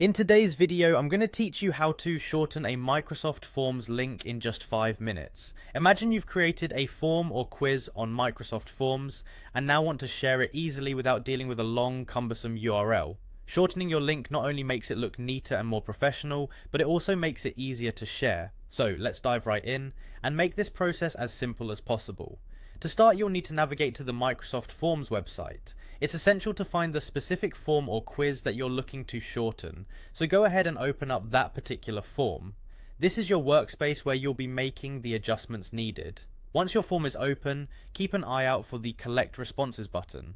In today's video, I'm going to teach you how to shorten a Microsoft Forms link in just 5 minutes. Imagine you've created a form or quiz on Microsoft Forms and now want to share it easily without dealing with a long, cumbersome URL. Shortening your link not only makes it look neater and more professional, but it also makes it easier to share. So let's dive right in and make this process as simple as possible. To start, you'll need to navigate to the Microsoft Forms website. It's essential to find the specific form or quiz that you're looking to shorten, so go ahead and open up that particular form. This is your workspace where you'll be making the adjustments needed. Once your form is open, keep an eye out for the Collect Responses button.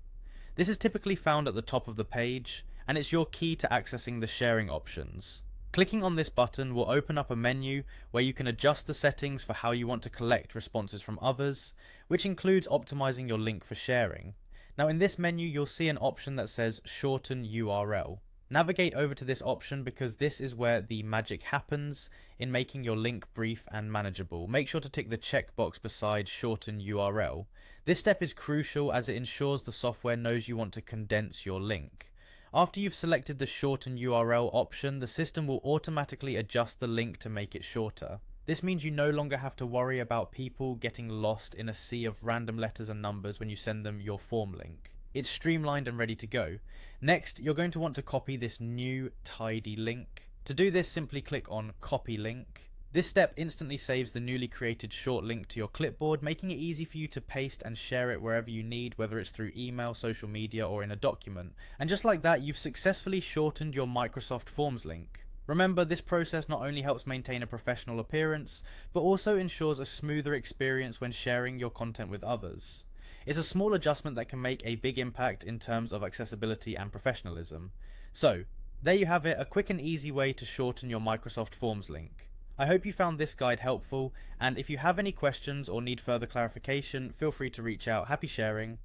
This is typically found at the top of the page, and it's your key to accessing the sharing options. Clicking on this button will open up a menu where you can adjust the settings for how you want to collect responses from others, which includes optimizing your link for sharing. Now in this menu you'll see an option that says Shorten URL. Navigate over to this option because this is where the magic happens in making your link brief and manageable. Make sure to tick the checkbox beside Shorten URL. This step is crucial as it ensures the software knows you want to condense your link. After you've selected the Shorten URL option, the system will automatically adjust the link to make it shorter. This means you no longer have to worry about people getting lost in a sea of random letters and numbers when you send them your form link. It's streamlined and ready to go. Next, you're going to want to copy this new, tidy link. To do this, simply click on Copy Link. This step instantly saves the newly created short link to your clipboard, making it easy for you to paste and share it wherever you need, whether it's through email, social media, or in a document. And just like that, you've successfully shortened your Microsoft Forms link. Remember, this process not only helps maintain a professional appearance, but also ensures a smoother experience when sharing your content with others. It's a small adjustment that can make a big impact in terms of accessibility and professionalism. So, there you have it, a quick and easy way to shorten your Microsoft Forms link. I hope you found this guide helpful, and if you have any questions or need further clarification, feel free to reach out. Happy sharing.